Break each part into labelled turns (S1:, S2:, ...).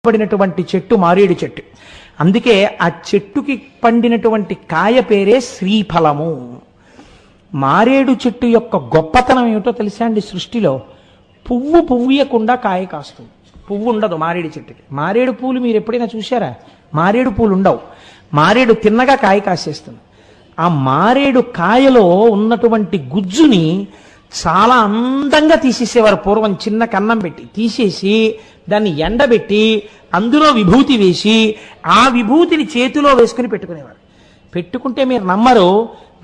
S1: పడినటువంటి చెట్టు మారేడు చెట్టు. అందుకే ఆ చెట్టుకి పండినటువంటి కాయ పేరే శ్రీఫలము. మారేడు చెట్టు యొక్క గొప్పతనం ఏమిటో తెలుసా అండి? సృష్టిలో పువ్వు పువ్వుయకుండా కాయ కాస్తుంది. పువ్వు ఉండదు మారేడు చెట్టుకి. మారేడు పూలు మీరు ఎప్పుడైనా చూసారా? మారేడు పూలు ఉండవు. మారేడు తిన్నగా కాయ కాసేస్తుంది. ఆ మారేడు కాయలో ఉన్నటువంటి గుజ్జుని చాలా అందంగా తీసేసేవారు పూర్వం. చిన్న కన్నం పెట్టి తీసేసి దాన్ని ఎండబెట్టి అందులో విభూతి వేసి ఆ విభూతిని చేతిలో వేసుకుని పెట్టుకునేవారు. పెట్టుకుంటే మీరు నమ్మరు,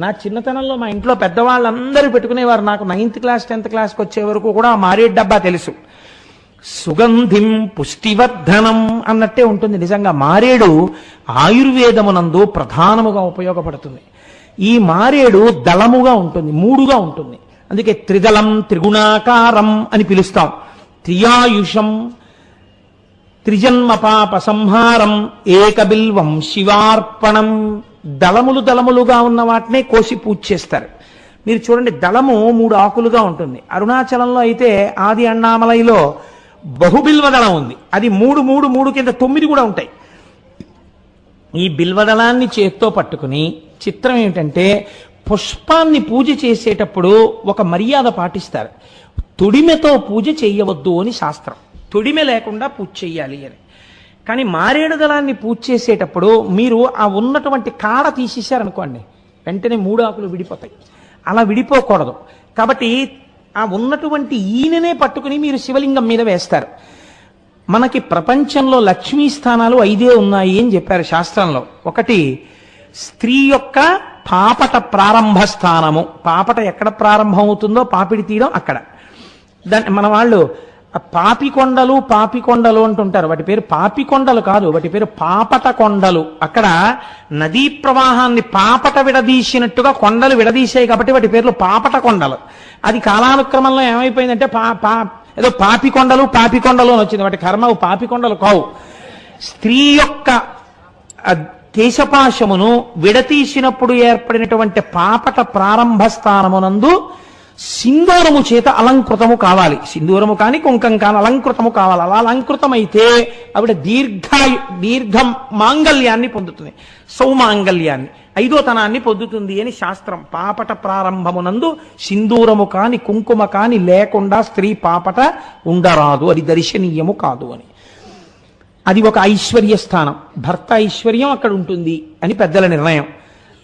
S1: నా చిన్నతనంలో మా ఇంట్లో పెద్దవాళ్ళందరూ పెట్టుకునేవారు. నాకు 9th క్లాస్ 10th క్లాస్కి వచ్చే వరకు కూడా ఆ మారేడు డబ్బా తెలుసు. సుగంధిం పుష్టివర్ధనం అన్నట్టే ఉంటుంది. నిజంగా మారేడు ఆయుర్వేదమునందు ప్రధానముగా ఉపయోగపడుతుంది. ఈ మారేడు దళముగా ఉంటుంది, మూడుగా ఉంటుంది. అందుకే త్రిదళం త్రిగుణాకారం అని పిలుస్తాం. త్రియాయుషం త్రిజన్మ పాప సంహారం ఏకబిల్వం శివార్పణం. దళములు దళములుగా ఉన్న వాటినే కోసి పూజ చేస్తారు. మీరు చూడండి, దళము 3 ఆకులుగా ఉంటుంది. అరుణాచలంలో అయితే ఆది అన్నామలైలో బహుబిల్వదళం ఉంది. అది 3 కింద 9 కూడా ఉంటాయి. ఈ బిల్వదళాన్ని చేత్తో పట్టుకుని, చిత్రం ఏమిటంటే పుష్పాన్ని పూజ చేసేటప్పుడు ఒక మర్యాద పాటిస్తారు. తొడిమెతో పూజ చేయవద్దు అని శాస్త్రం. తొడిమె లేకుండా పూజ చెయ్యాలి అని. కానీ మారేడు దళాన్ని పూజ చేసేటప్పుడు మీరు ఆ ఉన్నటువంటి కాడ తీసేశారనుకోండి, వెంటనే 3 ఆకులు విడిపోతాయి. అలా విడిపోకూడదు. కాబట్టి ఆ ఉన్నటువంటి ఈయననే పట్టుకుని మీరు శివలింగం మీద వేస్తారు. మనకి ప్రపంచంలో లక్ష్మీ స్థానాలు 5 ఉన్నాయి అని చెప్పారు శాస్త్రంలో. ఒకటి స్త్రీ యొక్క పాపట ప్రారంభ స్థానము. పాపట ఎక్కడ ప్రారంభం అవుతుందో పాపిడి తీయడం అక్కడ. దాన్ని మన వాళ్ళు పాపికొండలు అంటుంటారు. వాటి పేరు పాపికొండలు కాదు, వాటి పేరు పాపట కొండలు. అక్కడ నదీ ప్రవాహాన్ని పాపట విడదీసినట్టుగా కొండలు విడదీసాయి కాబట్టి వాటి పేర్లు పాపట కొండలు. అది కాలానుక్రమంలో ఏమైపోయిందంటే ఏదో పాపికొండలు అని వచ్చింది. వాటి కర్మ పాపికొండలు కావు. స్త్రీ యొక్క కేశపాశమును విడతీసినప్పుడు ఏర్పడినటువంటి పాపట ప్రారంభ స్థానమునందు సింధూరము చేత అలంకృతము కావాలి. సింధూరము కానీ కుంకం కానీ అలంకృతము కావాలి. అలా అలంకృతమైతే ఆవిడ దీర్ఘ మాంగళ్యాన్ని పొందుతుంది, సౌమాంగళ్యాన్ని, 5వ తనాన్ని పొందుతుంది అని శాస్త్రం. పాపట ప్రారంభమునందు సింధూరము కాని కుంకుమ కాని లేకుండా స్త్రీ పాపట ఉండరాదు, అది దర్శనీయము కాదు అని. అది ఒక ఐశ్వర్య స్థానం. భర్త ఐశ్వర్యం అక్కడ ఉంటుంది అని పెద్దల నిర్ణయం.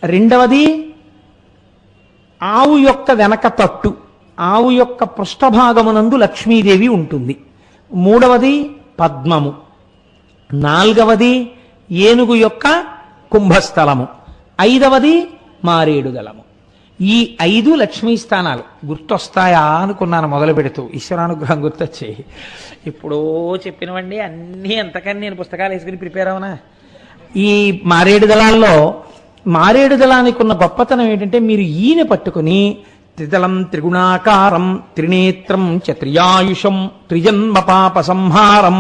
S1: రెండవది ఆవు యొక్క వెనక తట్టు, ఆవు యొక్క పృష్ఠభాగమునందు లక్ష్మీదేవి ఉంటుంది. 3వది పద్మము. 4వది ఏనుగు యొక్క కుంభస్థలము. 5వది మారేడు దళము. ఈ 5 లక్ష్మీ స్థానాలు గుర్తొస్తాయా అనుకున్నాను మొదలు పెడుతూ. ఈశ్వరానుగ్రహం గుర్తొచ్చాయి. ఇప్పుడో చెప్పినవండి అన్నీ. అంతకని నేను పుస్తకాలు వేసుకుని ప్రిపేర్ అవనా? ఈ మారేడు దళాల్లో మారేడు దళానికి ఉన్న గొప్పతనం ఏంటంటే, మీరు ఈయన పట్టుకుని త్రిదళం త్రిగుణాకారం త్రినేత్రం త్రియాయుషం త్రిజన్మ పాప సంహారం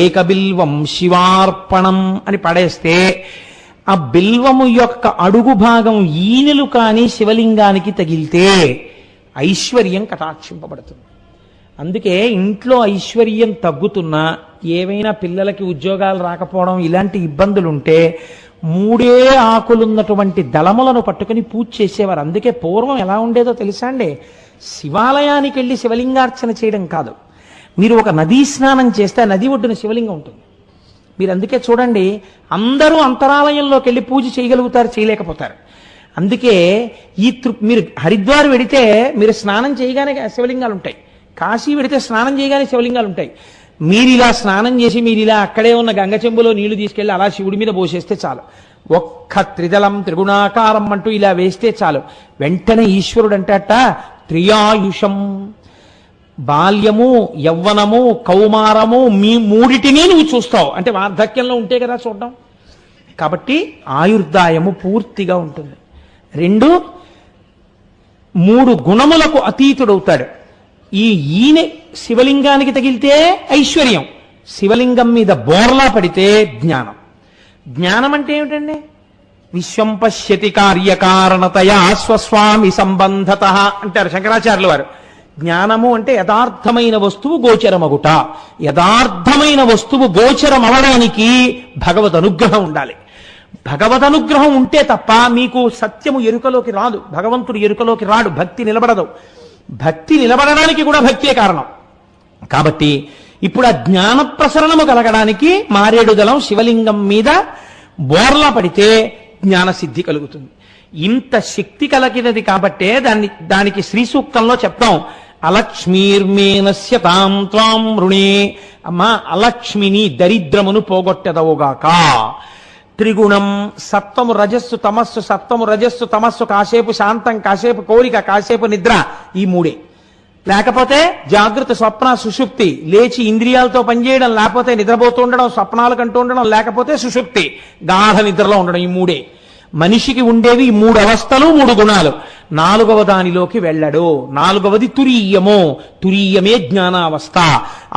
S1: ఏకబిల్వం శివార్పణం అని పడేస్తే ఆ బిల్వము యొక్క అడుగు భాగం ఈనెలు కానీ శివలింగానికి తగిలితే ఐశ్వర్యం కటాక్షింపబడుతుంది. అందుకే ఇంట్లో ఐశ్వర్యం తగ్గుతున్నా, ఏవైనా పిల్లలకి ఉద్యోగాలు రాకపోవడం ఇలాంటి ఇబ్బందులుంటే 3 ఆకులున్నటువంటి దళములను పట్టుకుని పూజ చేసేవారు. అందుకే పూర్వం ఎలా ఉండేదో తెలుసా అండి? శివాలయానికి వెళ్ళి శివలింగార్చన చేయడం కాదు. మీరు ఒక నదీ స్నానం చేస్తే నది ఒడ్డున శివలింగం ఉంటుంది. మీరు అందుకే చూడండి, అందరూ అంతరాలయంలోకి వెళ్ళి పూజ చేయగలుగుతారు, చేయలేకపోతారు. అందుకే మీరు హరిద్వార్ వెడితే మీరు స్నానం చేయగానే శివలింగాలు ఉంటాయి. కాశీ వెడితే స్నానం చేయగానే శివలింగాలు ఉంటాయి. మీరు ఇలా స్నానం చేసి మీరు ఇలా అక్కడే ఉన్న గంగ చెంబులో నీళ్లు తీసుకెళ్లి అలా శివుడి మీద పోసేస్తే చాలు. ఒక్క త్రిదళం త్రిగుణాకారం అంటూ ఇలా వేస్తే చాలు. వెంటనే ఈశ్వరుడు అంటట త్రియాయుషం. బాల్యము, యవ్వనము, కౌమారము మీ 3టిని నువ్వు చూస్తావు. అంటే వార్ధక్యంలో ఉంటే కదా చూడడం. కాబట్టి ఆయుర్దాయము పూర్తిగా ఉంటుంది. 3 గుణములకు అతీతుడవుతాడు. ఈయన శివలింగానికి తగిలితే ఐశ్వర్యం, శివలింగం మీద బోర్లా పడితే జ్ఞానం. జ్ఞానం అంటే ఏమిటండి? విశ్వం పశ్యతి కార్యకారణతయా స్వస్వామి సంబంధత అంటారు శంకరాచార్యుల వారు. జ్ఞానము అంటే యథార్థమైన వస్తువు గోచరమగుట. యథార్థమైన వస్తువు గోచరమవడానికి భగవద్ అనుగ్రహం ఉండాలి. భగవద్ అనుగ్రహం ఉంటే తప్ప మీకు సత్యము ఎరుకలోకి రాదు, భగవంతుడు ఎరుకలోకి రాడు, భక్తి నిలబడదు. భక్తి నిలబడడానికి కూడా భక్తే కారణం. కాబట్టి ఇప్పుడు ఆ జ్ఞాన ప్రసరణము కలగడానికి మారేడుదలం శివలింగం మీద బోర్లా పడితే జ్ఞాన సిద్ధి కలుగుతుంది. ఇంత శక్తి కలిగినది కాబట్టే దానికి శ్రీ సూక్తంలో చెప్తాం, అలక్ష్మీర్మేనస్య తాం త్వాం రుణే. అమ్మా, అలక్ష్మిని దరిద్రమును పోగొట్టెదవుగాక. త్రిగుణం సత్వము రజస్సు తమస్సు, సత్వము రజస్సు తమస్సు, కాసేపు శాంతం, కాసేపు కోరిక, కాసేపు నిద్ర, ఈ మూడే. లేకపోతే జాగృత స్వప్న సుషుప్తి, లేచి ఇంద్రియాలతో పనిచేయడం, లేకపోతే నిద్రపోతూ ఉండడం, స్వప్నాలు కంటూ ఉండడం, లేకపోతే సుషుప్తి గాఢ నిద్రలో ఉండడం, ఈ మూడే. మనిషికి ఉండేవి ఈ 3 అవస్థలు, 3 గుణాలు. 4వ దానిలోకి వెళ్ళడు. 4వది తురీయము. తురీయమే జ్ఞానావస్థ.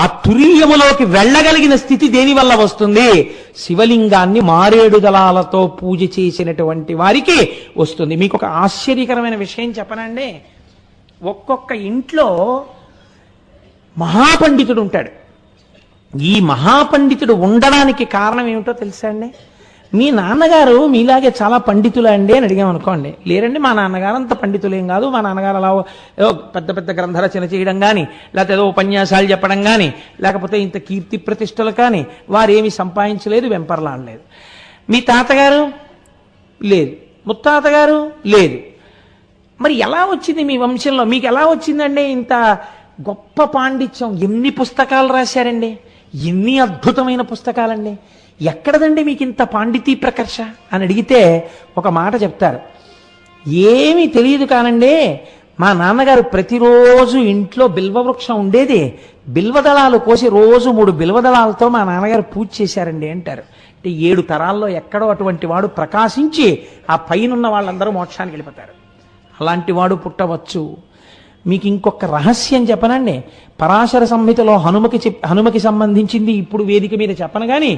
S1: ఆ తురీయములోకి వెళ్ళగలిగిన స్థితి దేని వల్ల వస్తుంది? శివలింగాన్ని మారేడు దళాలతో పూజ చేసినటువంటి వారికి వస్తుంది. మీకు ఒక ఆశ్చర్యకరమైన విషయం చెప్పనండి. ఒక్కొక్క ఇంట్లో మహాపండితుడు ఉంటాడు. ఈ మహాపండితుడు ఉండడానికి కారణం ఏమిటో తెలుసా అండి? మీ నాన్నగారు మీలాగే చాలా పండితులా అండి అని అడిగామనుకోండి, లేరండి మా నాన్నగారు అంత పండితులేం కాదు, మా నాన్నగారు అలా ఏదో పెద్ద పెద్ద గ్రంథ రచన చేయడం కానీ, లేకపోతే ఏదో ఉపన్యాసాలు చెప్పడం కానీ, లేకపోతే ఇంత కీర్తి ప్రతిష్టలు కానీ వారేమీ సంపాదించలేదు, వెంపర్లాడలేదు. మీ తాతగారు లేదు, ముత్తాతగారు లేదు. మరి ఎలా వచ్చింది మీ వంశంలో? మీకు ఎలా వచ్చిందండి ఇంత గొప్ప పాండిత్యం? ఎన్ని పుస్తకాలు రాశారండి, ఎన్ని అద్భుతమైన పుస్తకాలండి, ఎక్కడదండి మీకు ఇంత పాండితీ ప్రకర్ష అని అడిగితే ఒక మాట చెప్తారు, ఏమీ తెలియదు కానండి, మా నాన్నగారు ప్రతిరోజు ఇంట్లో బిల్వవృక్షం ఉండేది, బిల్వదళాలు కోసి రోజు 3 బిల్వదళాలతో మా నాన్నగారు పూజ చేశారండి అంటారు. అంటే 7 తరాల్లో ఎక్కడో అటువంటి వాడు ప్రకాశించి ఆ పైనున్న వాళ్ళందరూ మోక్షానికి వెళ్ళిపోతారు. అలాంటి వాడు పుట్టవచ్చు. మీకు ఇంకొక రహస్యం చెప్పనండి. పరాశర సంహితలో హనుమకి సంబంధించింది ఇప్పుడు వేదిక మీద చెప్పను కానీ,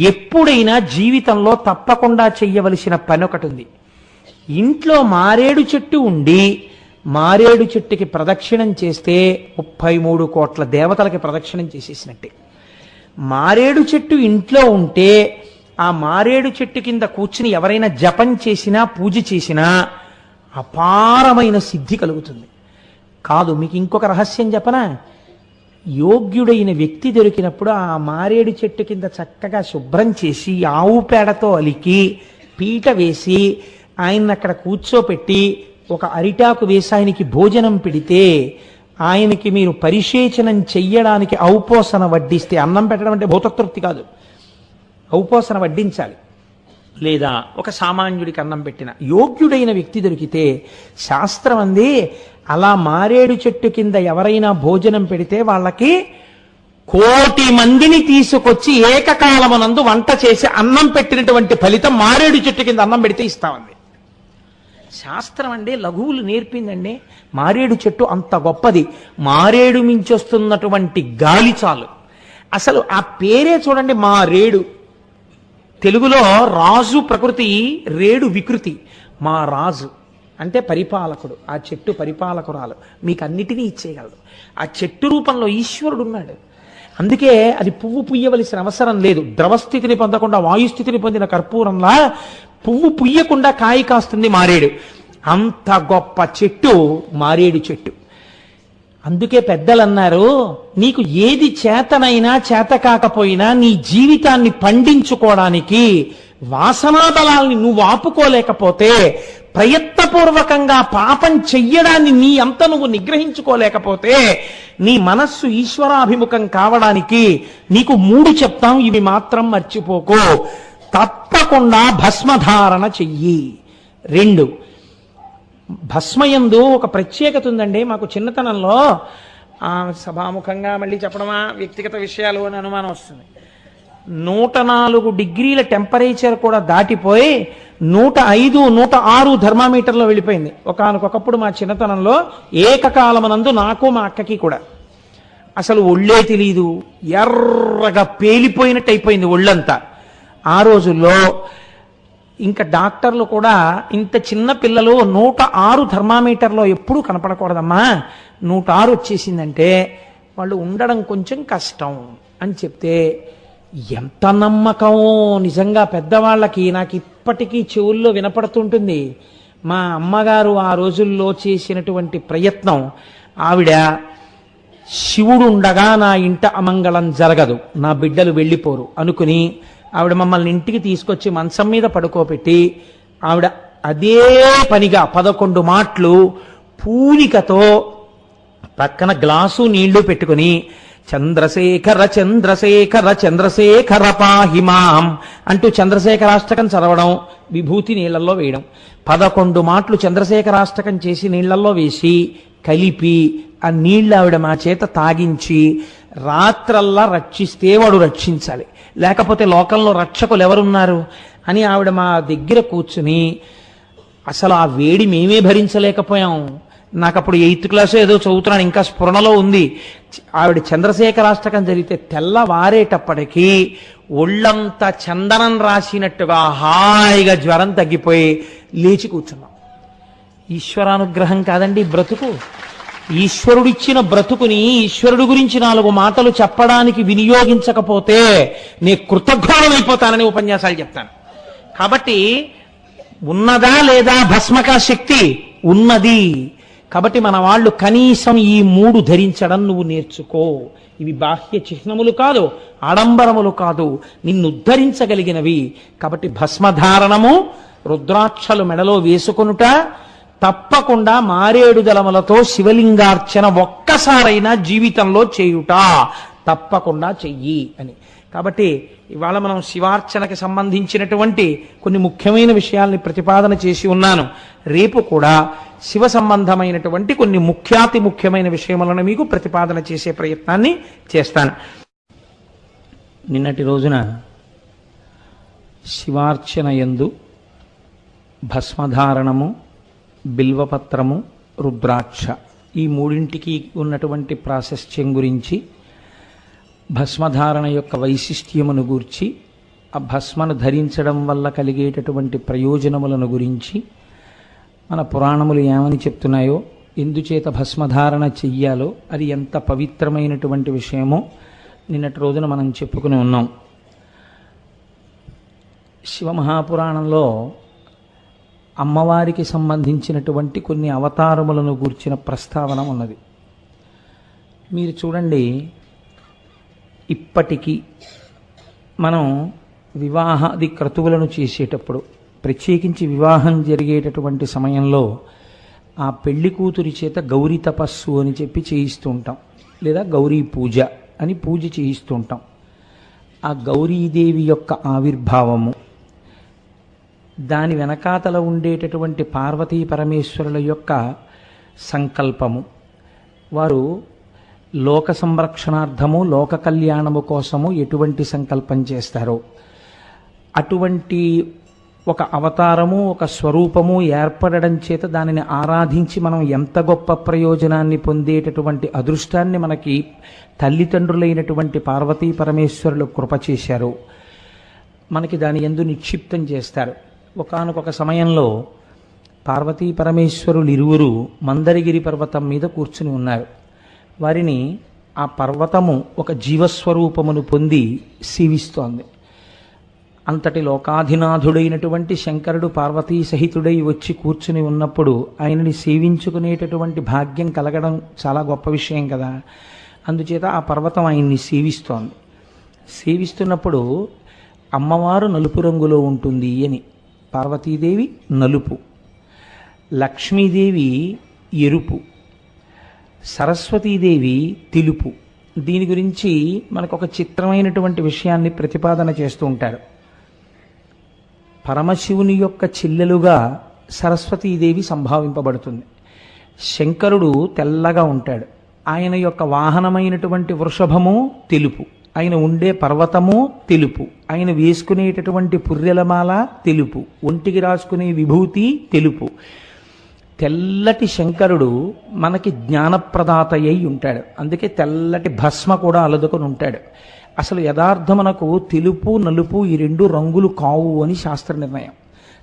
S1: ఎప్పుడైనా జీవితంలో తప్పకుండా చెయ్యవలసిన పని ఒకటి ఉంది. ఇంట్లో మారేడు చెట్టు ఉండి మారేడు చెట్టుకి ప్రదక్షిణం చేస్తే 33 కోట్ల దేవతలకి ప్రదక్షిణం చేసేసినట్టే. మారేడు చెట్టు ఇంట్లో ఉంటే ఆ మారేడు చెట్టు కింద కూర్చుని ఎవరైనా జపం చేసినా పూజ చేసినా అపారమైన సిద్ధి కలుగుతుంది. కాదు, మీకు ఇంకొక రహస్యం చెప్పనా? యోగ్యుడైన వ్యక్తి దొరికినప్పుడు ఆ మారేడు చెట్టు కింద చక్కగా శుభ్రం చేసి ఆవు పేడతో అలికి పీట వేసి ఆయన్ని అక్కడ కూర్చోపెట్టి ఒక అరిటాకు వేసి ఆయనకి భోజనం పెడితే, ఆయనకి మీరు పరిశేచనం చెయ్యడానికి ఔపోసన వడ్డిస్తే, అన్నం పెట్టడం అంటే భౌతతృప్తి కాదు, ఔపోసన వడ్డించాలి. లేదా ఒక సామాన్యుడికి అన్నం పెట్టిన యోగ్యుడైన వ్యక్తి దొరికితే శాస్త్రం అంది, అలా మారేడు చెట్టు కింద ఎవరైనా భోజనం పెడితే వాళ్ళకి 1,000,000 మందిని తీసుకొచ్చి ఏకకాలమునందు వంట చేసి అన్నం పెట్టినటువంటి ఫలితం మారేడు చెట్టు కింద అన్నం పెడితే ఇస్తామండి. శాస్త్రం అండి లఘువులు నేర్పిందండి. మారేడు చెట్టు అంత గొప్పది. మారేడు మించొస్తున్నటువంటి గాలి చాలు. అసలు ఆ పేరే చూడండి, మారేడు. తెలుగులో రాజు ప్రకృతి, రేడు వికృతి. మా రాజు అంటే పరిపాలకుడు, ఆ చెట్టు పరిపాలకురాలు, మీకు అన్నిటినీ ఇచ్చేయగలడు. ఆ చెట్టు రూపంలో ఈశ్వరుడు ఉన్నాడు. అందుకే అది పువ్వు పుయ్యవలసిన అవసరం లేదు. ద్రవస్థితిని పొందకుండా వాయుస్థితిని పొందిన కర్పూరంలా పువ్వు పుయ్యకుండా కాయ కాస్తుంది మారేడు. అంత గొప్ప చెట్టు మారేడు చెట్టు. అందుకే పెద్దలు అన్నారు, నీకు ఏది చేతనైనా చేత కాకపోయినా నీ జీవితాన్ని పండించుకోవడానికి వాసనా బలాల్ని నువ్వు ఆపుకోలేకపోతే, ప్రయత్నపూర్వకంగా పాపం చెయ్యడాన్ని నీ అంత నువ్వు నిగ్రహించుకోలేకపోతే, నీ మనస్సు ఈశ్వరాభిముఖం కావడానికి నీకు 3 చెప్తాం, ఇవి మాత్రం మర్చిపోకు. తప్పకుండా భస్మధారణ చెయ్యి. 2, భస్మయందు ఒక ప్రత్యేకత ఉందండి. మాకు చిన్నతనంలో సభాముఖంగా మళ్ళీ చెప్పడమా వ్యక్తిగత విషయాలు అని అనుమానం వస్తుంది. 104 డిగ్రీల టెంపరేచర్ కూడా దాటిపోయి 105, 106 థర్మామీటర్లో వెళ్ళిపోయింది. ఒకనకొకప్పుడు మా చిన్నతనంలో ఏకకాలమనందు నాకు మా అక్కకి కూడా అసలు ఒళ్ళే తెలీదు, ఎర్రగా పేలిపోయినట్టు అయిపోయింది ఒళ్ళంతా. ఆ రోజుల్లో ఇంకా డాక్టర్లు కూడా ఇంత చిన్న పిల్లలు 106 థర్మామీటర్లో ఎప్పుడూ కనపడకూడదమ్మా, 106 వచ్చేసిందంటే వాళ్ళు ఉండడం కొంచెం కష్టం అని చెప్తే ఎంత నమ్మకమో నిజంగా పెద్దవాళ్ళకి. నాకు ఇప్పటికీ చెవుల్లో వినపడుతుంటుంది. మా అమ్మగారు ఆ రోజుల్లో చేసినటువంటి ప్రయత్నం. ఆవిడ శివుడు ఉండగా నా ఇంట అమంగళం జరగదు, నా బిడ్డలు వెళ్ళిపోరు అనుకుని ఆవిడ మమ్మల్ని ఇంటికి తీసుకొచ్చి మంచం మీద పడుకోబెట్టి ఆవిడ అదే పనిగా 11 మాటలు పూనికతో పక్కన గ్లాసు నీళ్లు పెట్టుకుని చంద్రశేఖర చంద్రశేఖర చంద్రశేఖర పాహిమాం అంటూ చంద్రశేఖరాష్టకం చదవడం, విభూతి నీళ్లలో వేయడం. 11 మాటలు చంద్రశేఖరాష్టకం చేసి నీళ్లలో వేసి కలిపి ఆ నీళ్లు ఆవిడ మా చేత తాగించి రాత్రల్లా రక్షిస్తే వాడు రక్షించాలి, లేకపోతే లోకంలో రక్షకులు ఎవరున్నారు అని ఆవిడ మా దగ్గర కూర్చుని అసలు ఆ వేడి మేమే భరించలేకపోయాం. నాకు అప్పుడు 8th క్లాస్ ఏదో చదువుతున్నాను, ఇంకా స్ఫురణలో ఉంది. ఆవిడ చంద్రశేఖరాష్టకం జరిగితే తెల్లవారేటప్పటికీ ఒళ్ళంతా చందనం రాసినట్టుగా హాయిగా జ్వరం తగ్గిపోయి లేచి కూర్చున్నాం. ఈశ్వరానుగ్రహం కాదండి బ్రతుకు. ఈశ్వరుడిచ్చిన బ్రతుకుని ఈశ్వరుడు గురించి 4 మాటలు చెప్పడానికి వినియోగించకపోతే నే కృతజ్ఞుడైపోతానని ఉపన్యాసాలు చెప్తాను. కాబట్టి ఉన్నదా లేదా భస్మక శక్తి? ఉన్నది. కాబట్టి మన వాళ్ళు కనీసం ఈ 3 ధరించడం నువ్వు నేర్చుకో. ఇవి బాహ్య చిహ్నములు కాదు, ఆడంబరములు కాదు, నిన్ను ఉద్ధరించగలిగినవి. కాబట్టి భస్మధారణము, రుద్రాక్షలు మెడలో వేసుకొనుట, తప్పకుండా మారేడు దళములతో శివలింగార్చన ఒక్కసారైనా జీవితంలో చేయుట తప్పకుండా చెయ్యి అని. కాబట్టి ఇవాళ మనం శివార్చనకి సంబంధించినటువంటి కొన్ని ముఖ్యమైన విషయాల్ని ప్రతిపాదన చేసి ఉన్నాను. రేపు కూడా శివ సంబంధమైనటువంటి కొన్ని ముఖ్యాతి ముఖ్యమైన విషయములను మీకు ప్రతిపాదన చేసే ప్రయత్నాన్ని చేస్తాను. నిన్నటి రోజున శివార్చన యందు భస్మధారణము, బిల్వపత్రము, రుద్రాక్ష ఈ 3ంటికి ఉన్నటువంటి ప్రాశస్త్యం గురించి, భస్మధారణ యొక్క వైశిష్ట్యమును గూర్చి, ఆ భస్మను ధరించడం వల్ల కలిగేటటువంటి ప్రయోజనములను గురించి, మన పురాణములు ఏమని చెప్తున్నాయో, ఎందుచేత భస్మధారణ చెయ్యాలో, అది ఎంత పవిత్రమైనటువంటి విషయమో నిన్నటి రోజున మనం చెప్పుకుని ఉన్నాం. శివమహాపురాణంలో అమ్మవారికి సంబంధించినటువంటి కొన్ని అవతారములను గూర్చిన ప్రస్తావన ఉన్నది. మీరు చూడండి, ఇప్పటికీ మనం వివాహాది క్రతువులను చేసేటప్పుడు, ప్రత్యేకించి వివాహం జరిగేటటువంటి సమయంలో ఆ పెళ్లి కూతురి చేత గౌరీ తపస్సు అని చెప్పి చేయిస్తూ ఉంటాం, లేదా గౌరీ పూజ అని పూజ చేయిస్తూ ఉంటాం. ఆ గౌరీదేవి యొక్క ఆవిర్భావము, దాని వెనకాతల ఉండేటటువంటి పార్వతీ పరమేశ్వరుల యొక్క సంకల్పము, వారు లోక సంరక్షణార్థము, లోక కళ్యాణము కోసము ఎటువంటి సంకల్పం చేస్తారో అటువంటి ఒక అవతారము, ఒక స్వరూపము ఏర్పడడం చేత దానిని ఆరాధించి మనం ఎంత గొప్ప ప్రయోజనాన్ని పొందేటటువంటి అదృష్టాన్ని మనకి తల్లిదండ్రులైనటువంటి పార్వతీ పరమేశ్వరులు కృప చేశారు. మనకి దాని యందు నిక్షిప్తం చేస్తారు. ఒకానొక సమయంలో పార్వతీ పరమేశ్వరులు ఇరువురు మందరగిరి పర్వతం మీద కూర్చుని ఉన్నారు. వారిని ఆ పర్వతము ఒక జీవస్వరూపమును పొంది సేవిస్తోంది. అంతటి లోకాధినాథుడైనటువంటి శంకరుడు పార్వతీ సహితుడై వచ్చి కూర్చుని ఉన్నప్పుడు ఆయనని సేవించుకునేటటువంటి భాగ్యం కలగడం చాలా గొప్ప విషయం కదా. అందుచేత ఆ పర్వతం ఆయన్ని సేవిస్తోంది. సేవిస్తున్నప్పుడు అమ్మవారు నలుపు రంగులో ఉంటుంది అని, పార్వతీదేవి నలుపు, లక్ష్మీదేవి ఎరుపు, సరస్వతీదేవి తెలుపు. దీని గురించి మనకు ఒక చిత్రమైనటువంటి విషయాన్ని ప్రతిపాదన చేస్తూ ఉంటారు. పరమశివుని యొక్క చెల్లెలుగా సరస్వతీదేవి సంభావింపబడుతుంది. శంకరుడు తెల్లగా ఉంటాడు. ఆయన యొక్క వాహనమైనటువంటి వృషభము తెలుపు, ఆయన ఉండే పర్వతము తెలుపు, ఆయన వేసుకునేటటువంటి పుర్రెలమాల తెలుపు, ఒంటికి రాసుకునే విభూతి తెలుపు. తెల్లటి శంకరుడు మనకి జ్ఞానప్రదాత అయి ఉంటాడు. అందుకే తెల్లటి భస్మ కూడా అలదుకొని ఉంటాడు. అసలు యథార్థమునకు తెలుపు నలుపు ఈ 2 రంగులు కావు అని శాస్త్ర నిర్ణయం.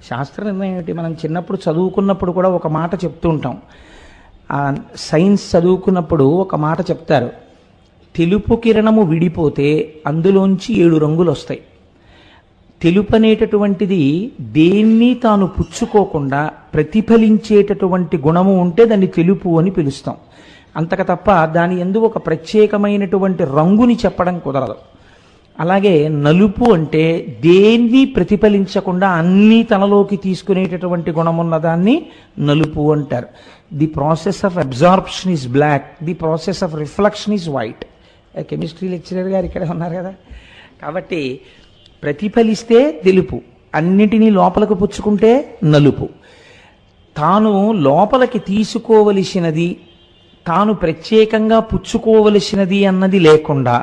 S1: శాస్త్ర నిర్ణయం ఏంటి? మనం చిన్నప్పుడు చదువుకున్నప్పుడు కూడా ఒక మాట చెప్తూ ఉంటాం. సైన్స్ చదువుకున్నప్పుడు ఒక మాట చెప్తారు, తెలుపు కిరణము విడిపోతే అందులోంచి 7 రంగులు వస్తాయి. తెలుపు అనేటటువంటిది దేన్ని తాను పుచ్చుకోకుండా ప్రతిఫలించేటటువంటి గుణము ఉంటే దాన్ని తెలుపు అని పిలుస్తాం. అంతక తప్ప దాని యందు ఒక ప్రత్యేకమైనటువంటి రంగుని చెప్పడం కుదరదు. అలాగే నలుపు అంటే దేన్ని ప్రతిఫలించకుండా అన్నీ తనలోకి తీసుకునేటటువంటి గుణమున్న దాన్ని నలుపు అంటారు. The process of absorption is black, the process of reflection is white. Chemistry lecturer గారు ఇక్కడే ఉన్నారు కదా. కాబట్టి ప్రతిఫలిస్తే తెలుపు, అన్నిటినీ లోపలికి పుచ్చుకుంటే నలుపు. తాను లోపలికి తీసుకోవలసినది, తాను ప్రత్యేకంగా పుచ్చుకోవలసినది అన్నది లేకుండా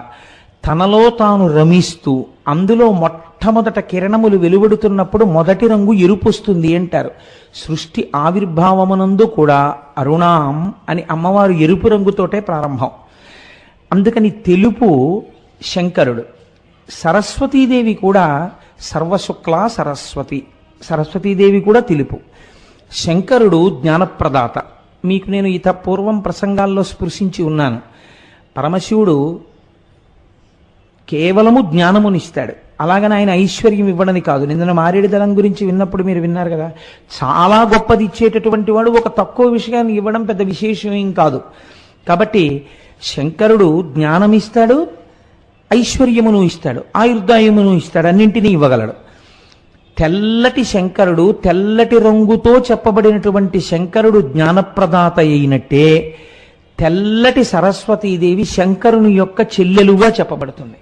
S1: తనలో తాను రమిస్తూ అందులో మొట్టమొదట కిరణములు వెలువడుతున్నప్పుడు మొదటి రంగు ఎరుపు వస్తుంది అంటారు. సృష్టి ఆవిర్భావమునందు కూడా అరుణాం అని అమ్మవారు ఎరుపు రంగుతోటే ప్రారంభం. అందుకని తెలుపు శంకరుడు. సరస్వతీదేవి కూడా సర్వశుక్ల సరస్వతి, సరస్వతీదేవి కూడా తెలుపు. శంకరుడు జ్ఞానప్రదాత. మీకు నేను ఇత పూర్వం ప్రసంగాల్లో స్పృశించి ఉన్నాను. పరమశివుడు కేవలము జ్ఞానమునిస్తాడు, అలాగని ఆయన ఐశ్వర్యం ఇవ్వడని కాదు. నిన్న మారేడు దళం గురించి విన్నప్పుడు మీరు విన్నారు కదా, చాలా గొప్పది ఇచ్చేటటువంటి వాడు ఒక తక్కువ విషయాన్ని ఇవ్వడం పెద్ద విశేషం ఏం కాదు. కాబట్టి శంకరుడు జ్ఞానమిస్తాడు, ఐశ్వర్యమును ఇస్తాడు, ఆయుర్దాయమును ఇస్తాడు, అన్నింటినీ ఇవ్వగలడు. తెల్లటి శంకరుడు, తెల్లటి రంగుతో చెప్పబడినటువంటి శంకరుడు జ్ఞానప్రదాత అయినట్టే తెల్లటి సరస్వతీదేవి శంకరుని యొక్క చెల్లెలుగా చెప్పబడుతుంది.